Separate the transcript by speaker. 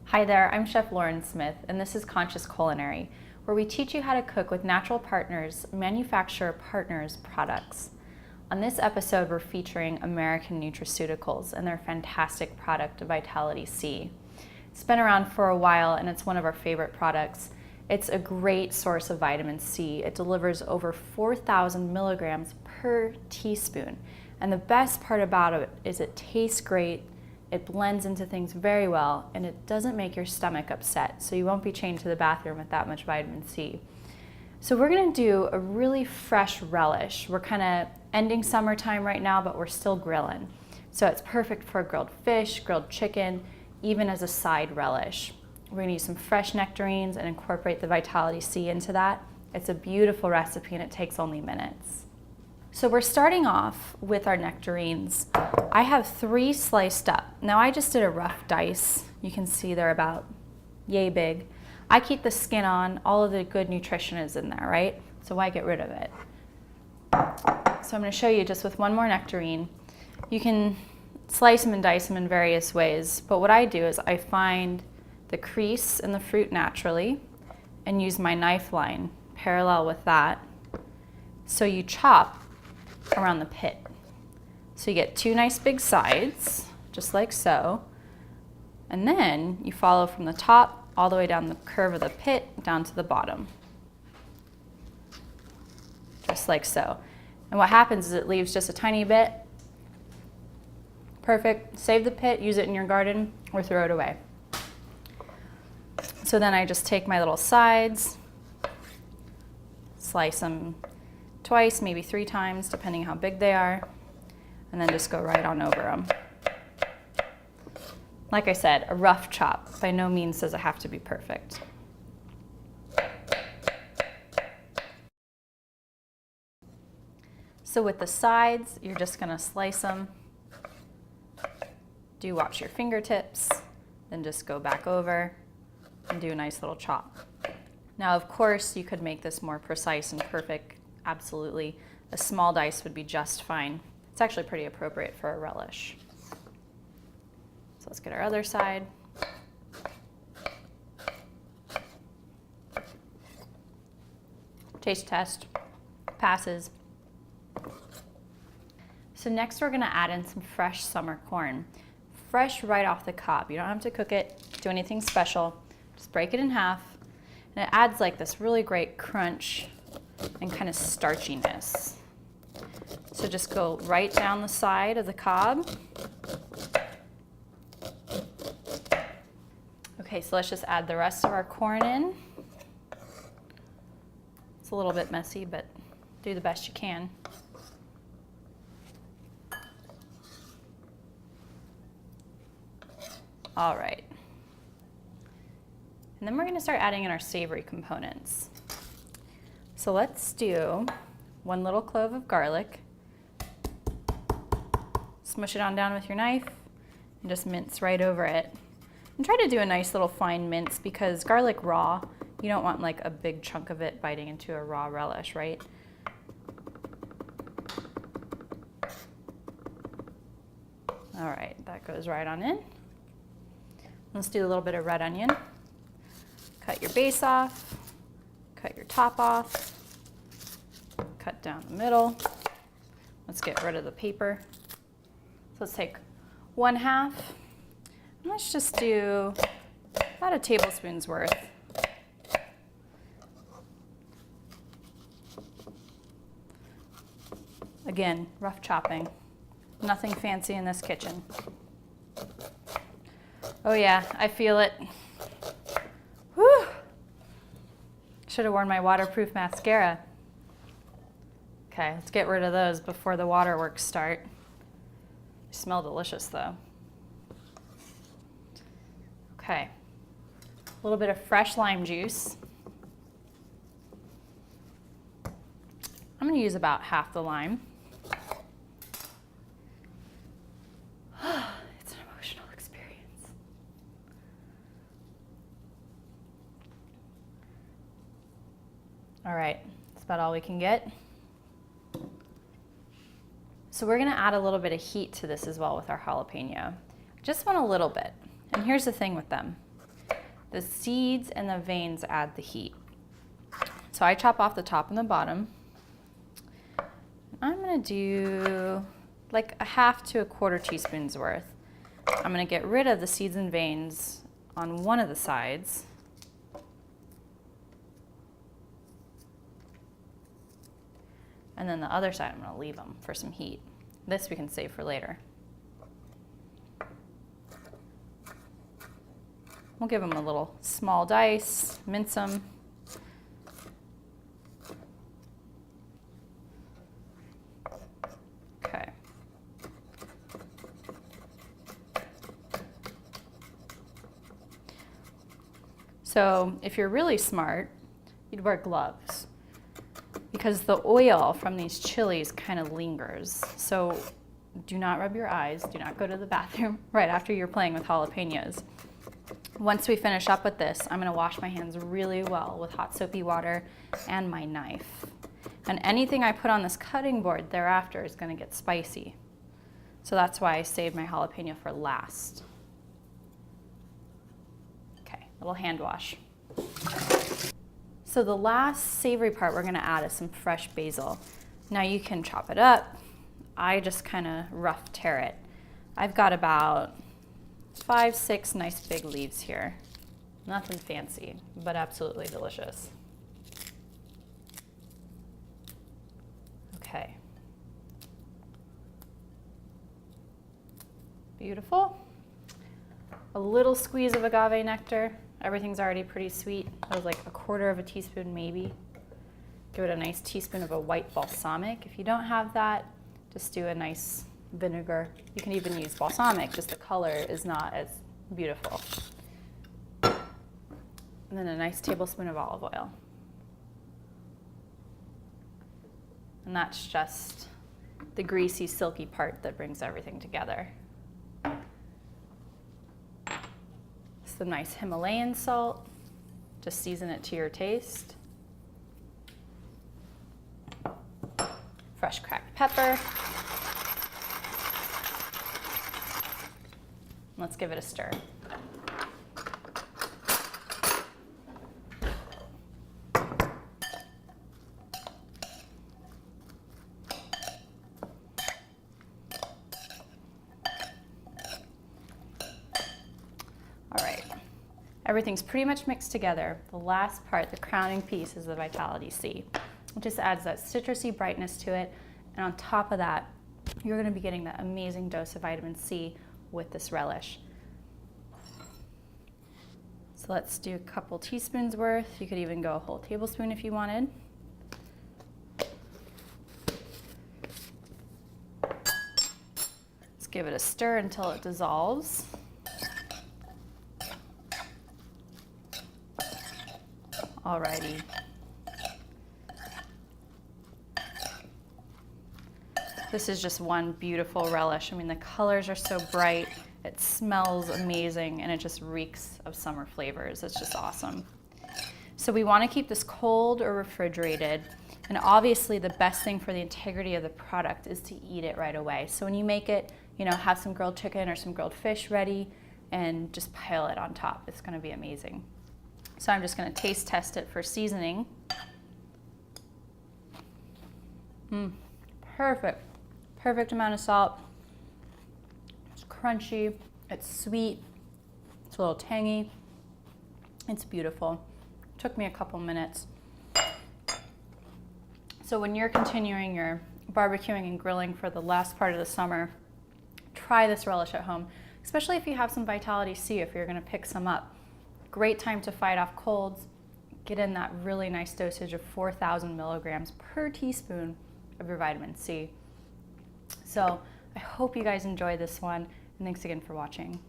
Speaker 1: Hi there, I'm Chef Lauren Smith, and this is Conscious Culinary, where we teach you how to cook with natural partners, manufacturer partners products. On this episode, we're featuring American Nutriceuticals and their fantastic product, Vitality C. It's been around for a while, and it's one of our favorite products. It's a great source of vitamin C. It delivers over 4,000 milligrams per teaspoon. And the best part about it is it tastes great, it blends into things very well, and it doesn't make your stomach upset, so you won't be chained to the bathroom with that much vitamin C. So we're gonna do a really fresh relish. We're kind of ending summertime right now, but we're still grilling. So it's perfect for grilled fish, grilled chicken, even as a side relish. We're gonna use some fresh nectarines and incorporate the Vitality C into that. It's a beautiful recipe and it takes only minutes. So we're starting off with our nectarines. I have 3 sliced up. Now I just did a rough dice. You can see they're about yay big. I keep the skin on, all of the good nutrition is in there, right? So why get rid of it? So I'm gonna show you just with one more nectarine. You can slice them and dice them in various ways, but what I do is I find the crease in the fruit naturally and use my knife line parallel with that. So you chop around the pit. So you get 2 nice big sides, just like so. And then you follow from the top all the way down the curve of the pit down to the bottom. Just like so. And what happens is it leaves just a tiny bit. Perfect. Save the pit, use it in your garden, or throw it away. So then I just take my little sides, slice them twice, maybe 3 times, depending how big they are, and then just go right on over them. Like I said, a rough chop. By no means does it have to be perfect. So with the sides, you're just gonna slice them. Do watch your fingertips, then just go back over and do a nice little chop. Now, of course, you could make this more precise and perfect. Absolutely. A small dice would be just fine. It's actually pretty appropriate for a relish. So let's get our other side. Taste test. Passes. So next we're gonna add in some fresh summer corn. Fresh right off the cob. You don't have to cook it, do anything special. Just break it in half. And it adds like this really great crunch and kind of starchiness. So just go right down the side of the cob. Okay, so let's just add the rest of our corn in. It's a little bit messy, but do the best you can. All right. And then we're gonna start adding in our savory components. So let's do 1 little clove of garlic. Smush it on down with your knife and just mince right over it. And try to do a nice little fine mince because garlic raw, you don't want like a big chunk of it biting into a raw relish, right? All right, that goes right on in. Let's do a little bit of red onion. Cut your base off, cut your top off, cut down the middle. Let's get rid of the paper. So let's take 1/2. And let's just do about a tablespoon's worth. Again, rough chopping. Nothing fancy in this kitchen. Oh yeah, I feel it. Whew. Should have worn my waterproof mascara. Okay, let's get rid of those before the waterworks start. They smell delicious though. Okay, a little bit of fresh lime juice. I'm gonna use about half the lime. It's an emotional experience. All right, that's about all we can get. So we're gonna add a little bit of heat to this as well with our jalapeno. Just want a little bit. And here's the thing with them. The seeds and the veins add the heat. So I chop off the top and the bottom. I'm gonna do like a half to a quarter teaspoon's worth. I'm gonna get rid of the seeds and veins on one of the sides. And then the other side, I'm gonna leave them for some heat. This we can save for later. We'll give them a little small dice, mince them. Okay. So if you're really smart, you'd wear gloves, because the oil from these chilies kind of lingers. So do not rub your eyes, do not go to the bathroom right after you're playing with jalapenos. Once we finish up with this, I'm gonna wash my hands really well with hot soapy water and my knife. And anything I put on this cutting board thereafter is gonna get spicy. So that's why I saved my jalapeno for last. Okay, little hand wash. So the last savory part we're gonna add is some fresh basil. Now you can chop it up. I just kind of rough tear it. I've got about 5, 6 nice big leaves here. Nothing fancy, but absolutely delicious. Okay. Beautiful. A little squeeze of agave nectar. Everything's already pretty sweet. That was like a quarter of a teaspoon maybe. Give it a nice teaspoon of a white balsamic. If you don't have that, just do a nice vinegar. You can even use balsamic, just the color is not as beautiful. And then a nice tablespoon of olive oil. And that's just the greasy, silky part that brings everything together. Some nice Himalayan salt. Just season it to your taste. Fresh cracked pepper. Let's give it a stir. All right, everything's pretty much mixed together. The last part, the crowning piece, is the Vitality C. It just adds that citrusy brightness to it. And on top of that, you're gonna be getting that amazing dose of vitamin C with this relish. So let's do a couple teaspoons worth. You could even go a whole tablespoon if you wanted. Let's give it a stir until it dissolves. Alrighty. This is just one beautiful relish. I mean, the colors are so bright, it smells amazing, and it just reeks of summer flavors. It's just awesome. So we want to keep this cold or refrigerated, and obviously the best thing for the integrity of the product is to eat it right away. So when you make it, you know, have some grilled chicken or some grilled fish ready and just pile it on top. It's going to be amazing. So I'm just going to taste test it for seasoning. Perfect. Perfect amount of salt. It's crunchy, it's sweet, it's a little tangy. It's beautiful. It took me a couple minutes. So when you're continuing your barbecuing and grilling for the last part of the summer, try this relish at home, especially if you have some Vitality C, if you're gonna pick some up. Great time to fight off colds. Get in that really nice dosage of 4,000 milligrams per teaspoon of your vitamin C. So I hope you guys enjoyed this one, and thanks again for watching.